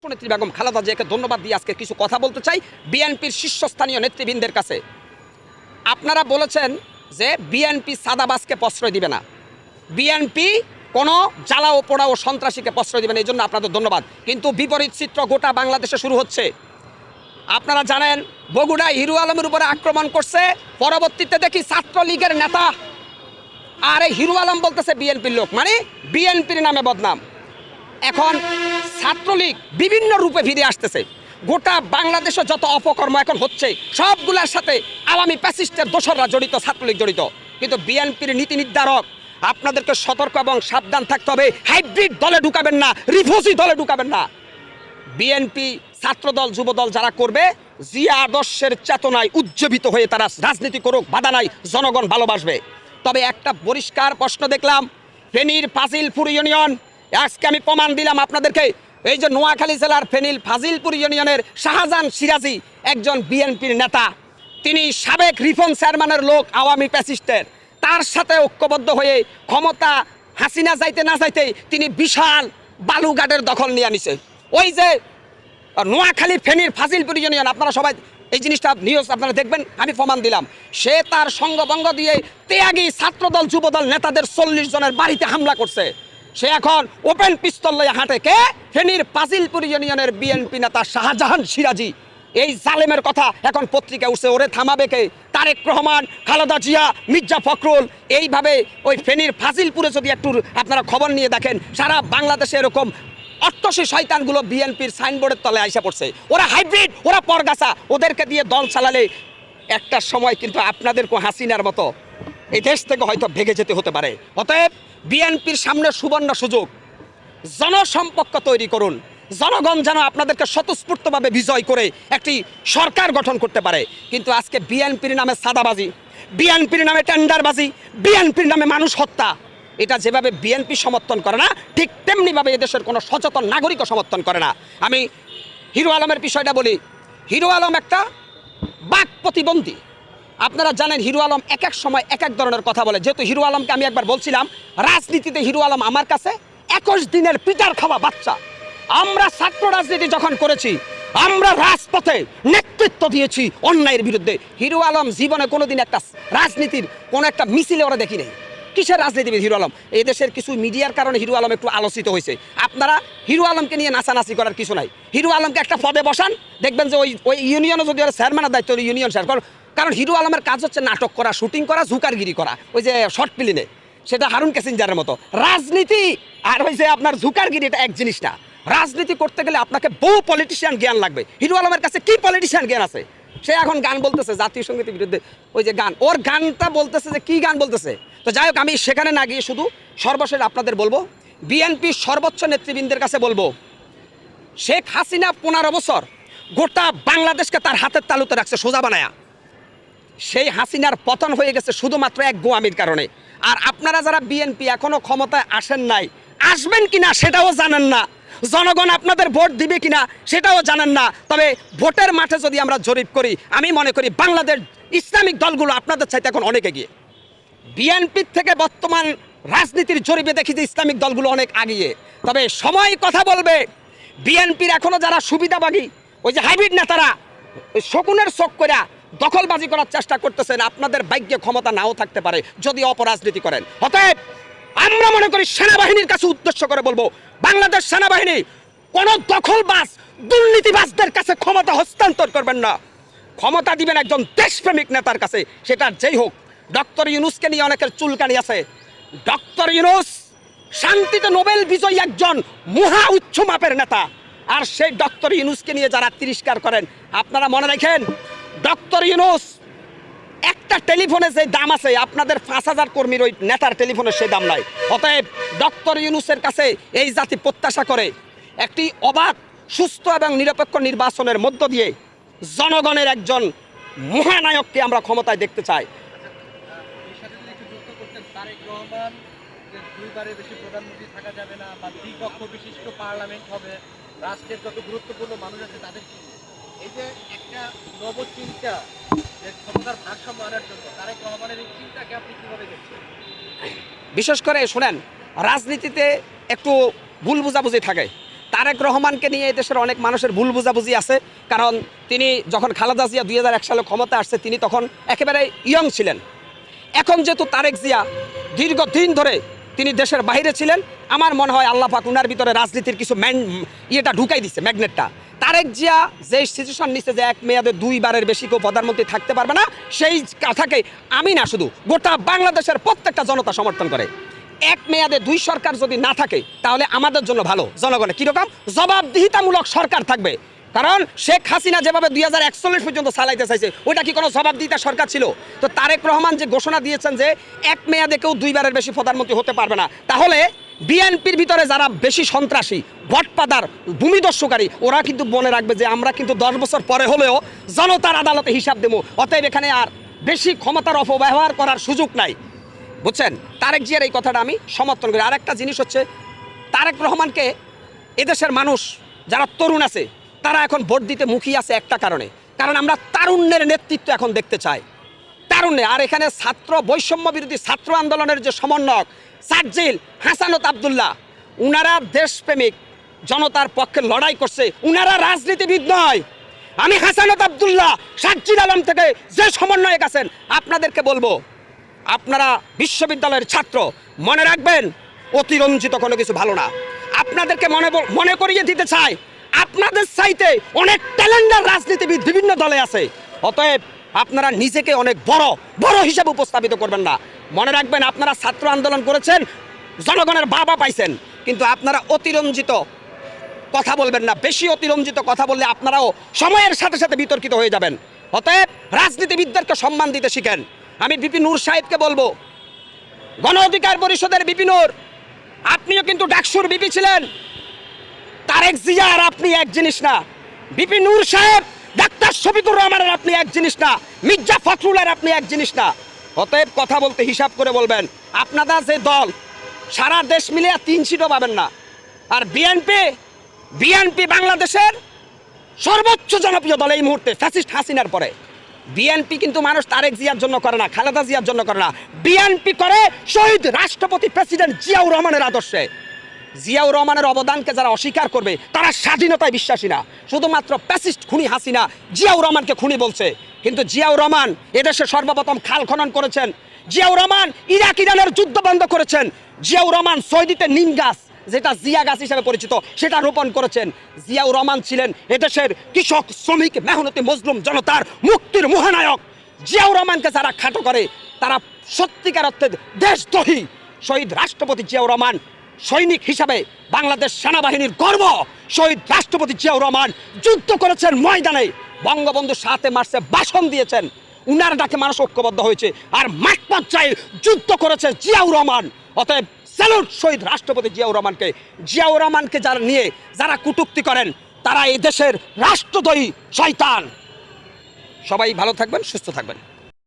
নেত্রী বেগম খালেদা জিয়াকে ধন্যবাদ দিয়ে আজকে কিছু কথা বলতে চাই বিএনপির শীর্ষস্থানীয় নেতৃবৃন্দের কাছে। আপনারা বলেছেন যে বিএনপি সাদাবাসকে প্রশ্রয় দিবে না, বিএনপি কোনো জ্বালা ও পোড়া ও সন্ত্রাসীকে প্রশ্রয় দিবে না, এই জন্য আপনাদের ধন্যবাদ। কিন্তু বিপরীত চিত্র গোটা বাংলাদেশে শুরু হচ্ছে। আপনারা জানেন বগুড়ায় হিরু আলমের উপরে আক্রমণ করছে, পরবর্তীতে দেখি ছাত্রলীগের নেতা, আর এই হিরু আলম বলতেছে বিএনপির লোক, মানে বিএনপির নামে বদনাম। এখন ছাত্রলীগ বিভিন্ন রূপে ফিরে আসতেছে। গোটা বাংলাদেশে যত অপকর্ম এখন হচ্ছে সবগুলোর সাথে আওয়ামী প্যাসিস্টের দোসররা জড়িত, ছাত্রলীগ জড়িত। কিন্তু বিএনপির নীতি নির্ধারক আপনাদেরকে সতর্ক এবং সাবধান থাকতে হবে। হাইব্রিড দলে ঢুকাবেন না, রিফিউজি দলে ঢুকাবেন না। বিএনপি ছাত্রদল যুবদল যারা করবে জিয়া আদর্শের চেতনায় উজ্জীবিত হয়ে তারা রাজনীতি করুক, বাধা নাই, জনগণ ভালোবাসবে। তবে একটা পরিষ্কার প্রশ্ন দেখলাম, ফেনীর ফাজিলপুর ইউনিয়ন, আজকে আমি প্রমাণ দিলাম আপনাদেরকে, এই যে নোয়াখালী জেলার ফেনীর ফাজিলপুর ইউনিয়নের শাহজাহান সিরাজি একজন বিএনপির নেতা, তিনি সাবেক রিফন চেয়ারম্যানের লোক, আওয়ামী প্যাসিস্টের। তার সাথে ঐক্যবদ্ধ হয়ে ক্ষমতা হাসিনা যাইতে না যাইতেই তিনি বিশাল বালুঘাটের দখল নিয়ে নিছে। ওই যে নোয়াখালী ফেনীর ফাজিলপুর ইউনিয়ন, আপনারা সবাই এই জিনিসটা নিউজ আপনারা দেখবেন, আমি প্রমাণ দিলাম। সে তার সঙ্গভঙ্গ দিয়ে ত্যাগী ছাত্রদল যুবদল নেতাদের 40 জনের বাড়িতে হামলা করছে। সে এখন ওপেন পিস্তল লয়ে হাঁটে। কে? ফেনীর ফাজিলপুর ইউনিয়নের বিএনপি নেতা শাহজাহান সিরাজি। এই জালেমের কথা এখন পত্রিকা উঠছে, ওরে থামাবে কে? তারেক রহমান, খালেদা জিয়া, মির্জা ফখরুল। এইভাবে ওই ফেনীর ফাজিলপুরে যদি একটু আপনারা খবর নিয়ে দেখেন, সারা বাংলাদেশে এরকম অট্টসী শয়তানগুলো বিএনপির সাইনবোর্ডের তলে আইসা পড়ছে। ওরা হাইব্রিড, ওরা পরগাছা, ওদেরকে দিয়ে দল চালালে একটা সময় কিন্তু আপনাদেরকে হাসিনার মতো এই দেশ থেকে হয়তো ভেগে যেতে হতে পারে। অতএব বিএনপির সামনে সুবর্ণ সুযোগ, জনসম্পর্ক তৈরি করুন। জনগণ যেন আপনাদেরকে স্বতঃস্ফূর্তভাবে বিজয় করে একটি সরকার গঠন করতে পারে। কিন্তু আজকে বিএনপির নামে সাদাবাজি, বিএনপির নামে টেন্ডারবাজি, বিএনপির নামে মানুষ হত্যা, এটা যেভাবে বিএনপি সমর্থন করে না, ঠিক তেমনিভাবে এদেশের কোনো সচেতন নাগরিকও সমর্থন করে না। আমি হিরো আলমের বিষয়টা বলি। হিরো আলম একটা বাক প্রতিবন্ধী। আপনারা জানেন হিরো আলম এক এক সময় এক এক ধরনের কথা বলে। যেহেতু হিরো আলমকে আমি একবার বলছিলাম, রাজনীতিতে হিরো আলম আমার কাছে 21 দিনের পিটার খাওয়া বাচ্চা। আমরা ছাত্র রাজনীতি যখন করেছি, আমরা রাজপথে নেতৃত্ব দিয়েছি অন্যায়ের বিরুদ্ধে। হিরো আলম জীবনে কোনোদিন একটা রাজনীতির কোনো একটা মিছিলে ওরা দেখি নেই। কিসের রাজনীতিবিদ হিরো আলম? এই দেশের কিছু মিডিয়ার কারণে হিরো আলম একটু আলোচিত হয়েছে। আপনারা হিরো আলমকে নিয়ে নাচানাচি করার কিছু নাই। হিরো আলমকে একটা পদে বসান, দেখবেন যে ওই ইউনিয়নে যদি ওরা চেয়ারম্যানের দায়িত্ব ইউনিয়ন শেয়ার করেন। কারণ হিরো আলমের কাজ হচ্ছে নাটক করা, শুটিং করা, ঝুকারগিরি করা, ওই যে শর্ট ফিল্মে, সেটা হারুন ক্যাসিঞ্জারের মতো। রাজনীতি আর হয়েছে আপনার ঝুকারগিরি, এটা এক জিনিস না। রাজনীতি করতে গেলে আপনাকে বহু পলিটিশিয়ান জ্ঞান লাগবে। হিরো আলমের কাছে কি পলিটিশিয়ান জ্ঞান আছে? সে এখন গান বলতেছে জাতীয় সঙ্গীতের বিরুদ্ধে, ওই যে গান, ওর গানটা বলতেছে যে কি গান বলতেছে। তো যাই হোক, আমি সেখানে না গিয়ে শুধু সর্বশেষ আপনাদের বলবো, বিএনপির সর্বোচ্চ নেতৃবৃন্দের কাছে বলবো, শেখ হাসিনা 15 বছর গোটা বাংলাদেশকে তার হাতের তালুতে রাখছে সোজা বানায়া। সেই হাসিনার পতন হয়ে গেছে শুধুমাত্র এক গোয়ামির কারণে। আর আপনারা যারা বিএনপি এখনো ক্ষমতায় আসেন নাই, আসবেন কিনা সেটাও জানেন না, জনগণ আপনাদের ভোট দিবে কিনা সেটাও জানেন না। তবে ভোটের মাঠে যদি আমরা জরিপ করি, আমি মনে করি বাংলাদেশ ইসলামিক দলগুলো আপনাদের চাইতে এখন অনেক এগিয়ে। বিএনপির থেকে বর্তমান রাজনীতির জরিপে দেখি যে ইসলামিক দলগুলো অনেক আগিয়ে। তবে সময় কথা বলবে। বিএনপির এখনো যারা সুবিধাবাগী, ওই যে হাইব্রিড নেতারা শকুনের চোখ করে দখলবাজি করার চেষ্টা করতেছেন, আপনাদের ভাগ্যে ক্ষমতা নাও থাকতে পারে যদি অপরাজনীতি করেন। অতএব আমরা মনে করি সেনাবাহিনীর কাছে উদ্দেশ্য করে বলবো, বাংলাদেশ সেনাবাহিনী কোন দখলবাজ দুর্নীতিবাজদের কাছে ক্ষমতা হস্তান্তর করবেন না। ক্ষমতা দিবেন একজন দেশপ্রেমিক নেতার কাছে, সেটা যেই হোক। ডক্টর ইউনূসকে নিয়ে অনেকের চুলকানি আছে। ডক্টর ইউনূস শান্তিতে নোবেল বিজয়ী একজন মহা উচ্চ মাপের নেতা, আর সেই ডক্টর ইউনূসকে নিয়ে যারা তিরস্কার করেন, আপনারা মনে রাখেন, ডক্টর ইউনূস একটা টেলিফোনে যে দাম আছে, আপনাদের 5000 কর্মীর ওই নেতার টেলিফোনের সেই দাম নাই। অতএব ডক্টর ইউনূসের কাছে এই জাতি প্রত্যাশা করে একটি অবাধ, সুস্থ এবং নিরপেক্ষ নির্বাচনের মধ্য দিয়ে জনগণের একজন মহানায়ককে আমরা ক্ষমতায় দেখতে চাই। দুইবারের বেশি প্রধানমন্ত্রী থাকা যাবে না, বা দ্বিপক্ষ বিশিষ্ট পার্লামেন্ট হবে, রাষ্ট্রের যত গুরুত্বপূর্ণ মানুষ আছে তাদের কি, এই যে একটা নবচিন্তা, যে ক্ষমতার ভারসাম্য আনার জন্য তারেক রহমানের এই চিন্তাকে আপনি কিভাবে দেখছেন? বিশেষ করে শোনেন, রাজনীতিতে একটু ভুল বুঝাবুঝি থাকে। তারেক রহমানকে নিয়ে এদেশের অনেক মানুষের ভুল বোঝাবুঝি আছে, কারণ তিনি যখন খালেদা জিয়া 2001 সালে ক্ষমতা আসছে তিনি তখন একেবারে ইয়ং ছিলেন। এখন যেহেতু তারেক জিয়া দীর্ঘদিন ধরে তিনি দেশের বাইরে ছিলেন, আমার মনে হয় আল্লাহ পাক উনার ভিতরে রাজনীতির কিছু ইয়েটা ঢুকাই দিচ্ছে, ম্যাগনেটটা। তারেক জিয়া যে সিচুয়েশন নিচ্ছে যে এক মেয়াদে 2 বারের বেশি কেউ প্রধানমন্ত্রী থাকতে পারবে না, সেই কথাকে আমি না শুধু গোটা বাংলাদেশের প্রত্যেকটা জনতা সমর্থন করে। এক মেয়াদে 2 সরকার যদি না থাকে তাহলে আমাদের জন্য ভালো, জনগণের কীরকম জবাবদিহিতামূলক সরকার থাকবে। কারণ শেখ হাসিনা যেভাবে 2041 পর্যন্ত চালাইতে চাইছে ওইটা কি কোনো জবাবদিহিতা সরকার ছিল? তো তারেক রহমান যে ঘোষণা দিয়েছেন যে এক মেয়াদে কেউ 2 বারের বেশি প্রধানমন্ত্রী হতে পারবে না, তাহলে বিএনপির ভিতরে যারা বেশি সন্ত্রাসী, ভটপাদার, ভূমিদস্যুকারী, ওরা কিন্তু মনে রাখবে যে আমরা কিন্তু 10 বছর পরে হলেও জনতার আদালতে হিসাব দেবো। অতএব এখানে আর বেশি ক্ষমতার অপব্যবহার করার সুযোগ নাই, বুঝছেন? তারেক জিয়ার এই কথাটা আমি সমর্থন করি। আরেকটা জিনিস হচ্ছে, তারেক রহমানকে এদেশের মানুষ যারা তরুণ আছে তারা এখন ভোট দিতে মুখিয়ে আছে একটা কারণে, কারণ আমরা তারুণ্যের নেতৃত্ব এখন দেখতে চাই, তারুণ্যে। আর এখানে ছাত্র বৈষম্য বিরোধী ছাত্র আন্দোলনের যে সমন্বয়ক সাজ্জিল, হাসানত আবদুল্লাহ, উনারা দেশপ্রেমিক জনতার পক্ষে লড়াই করছে, উনারা রাজনীতিবিদ নয়। আমি হাসানত আবদুল্লাহ, সাজ্জিল আলম থেকে যে সমন্বয়ক আছেন আপনাদেরকে বলবো, আপনারা বিশ্ববিদ্যালয়ের ছাত্র, মনে রাখবেন অতিরঞ্জিত কোনো কিছু ভালো না। আপনাদেরকে মনে করিয়ে দিতে চাই আপনাদের চাইতে অনেক ট্যালেন্টেড রাজনীতিবিদ বিভিন্ন দলে আছে। অতএব আপনারা নিজেকে অনেক বড় হিসাবে উপস্থাপিত করবেন না। মনে রাখবেন আপনারা ছাত্র আন্দোলন করেছেন, জনগণের বাবা পাইছেন, কিন্তু আপনারা অতিরঞ্জিত কথা বলবেন না। বেশি অতিরঞ্জিত কথা বললে আপনারাও সময়ের সাথে সাথে বিতর্কিত হয়ে যাবেন। অতএব রাজনীতিবিদদেরকে সম্মান দিতে শিখেন। আমি বিপি নূর সাহেবকে বলবো, গণ অধিকার পরিষদের বিপি নূর, আপনিও কিন্তু ডাকসুর বিপি ছিলেন। তারেক জিয়া আর আপনি এক জিনিস না। বিপি নূর সাহেব, ডাক্তার শফিকুর রহমানের আপনি এক জিনিস না, মির্জা ফখরুলের আপনি এক জিনিস না। অতএব কথা বলতে হিসাব করে বলবেন। আপনাদের যে দল সারা দেশ মিলে 3 সিটও পাবেন না। আর বিএনপি বাংলাদেশের সর্বোচ্চ জনপ্রিয় দল এই মুহূর্তে ফ্যাসিস্ট হাসিনার পরে। বিএনপি কিন্তু মানুষ তারেক জিয়ার জন্য করে না, খালেদা জিয়ার জন্য করে না, বিএনপি করে শহীদ রাষ্ট্রপতি প্রেসিডেন্ট জিয়াউর রহমানের আদর্শে। জিয়াউর রহমানের অবদানকে যারা অস্বীকার করবে তারা স্বাধীনতায় বিশ্বাসী না, শুধুমাত্র প্যাসিস্ট খুনি হাসিনা জিয়াউর রহমানকে খুনি বলছে। কিন্তু জিয়াউর রহমান এদেশে সর্বপ্রথম খাল খনন করেছেন, জিয়াউর রহমান ইরানের যুদ্ধ বন্ধ করেছেন, জিয়াউর রহমান সৌদিতে নিম গাছ, যেটা জিয়া গাছ হিসেবে পরিচিত, সেটা রোপণ করেছেন। জিয়াউর রহমান ছিলেন এদেশের কৃষক, শ্রমিক, মেহনতি মজলুম জনতার মুক্তির মহানায়ক। জিয়াউর রহমানকে যারা খাটো করে তারা সত্যিকার অর্থে দেশদ্রোহী। শহীদ রাষ্ট্রপতি জিয়াউর রহমান সৈনিক হিসাবে বাংলাদেশ সেনাবাহিনীর গর্ব। শহীদ রাষ্ট্রপতি জিয়াউর রহমান যুদ্ধ করেছেন ময়দানে, বঙ্গবন্ধু 7 মার্চে ভাষণ দিয়েছেন, উনার ডাকে মানুষ ঐক্যবদ্ধ হয়েছে, আর মাঠ পর্যায়ে যুদ্ধ করেছে জিয়াউর রহমান। অতএব স্যালুট শহীদ রাষ্ট্রপতি জিয়াউর রহমানকে। জিয়াউর রহমানকে যারা নিয়ে যারা কটূক্তি করেন তারা এই দেশের রাষ্ট্রদ্রোহী শয়তান। সবাই ভালো থাকবেন, সুস্থ থাকবেন।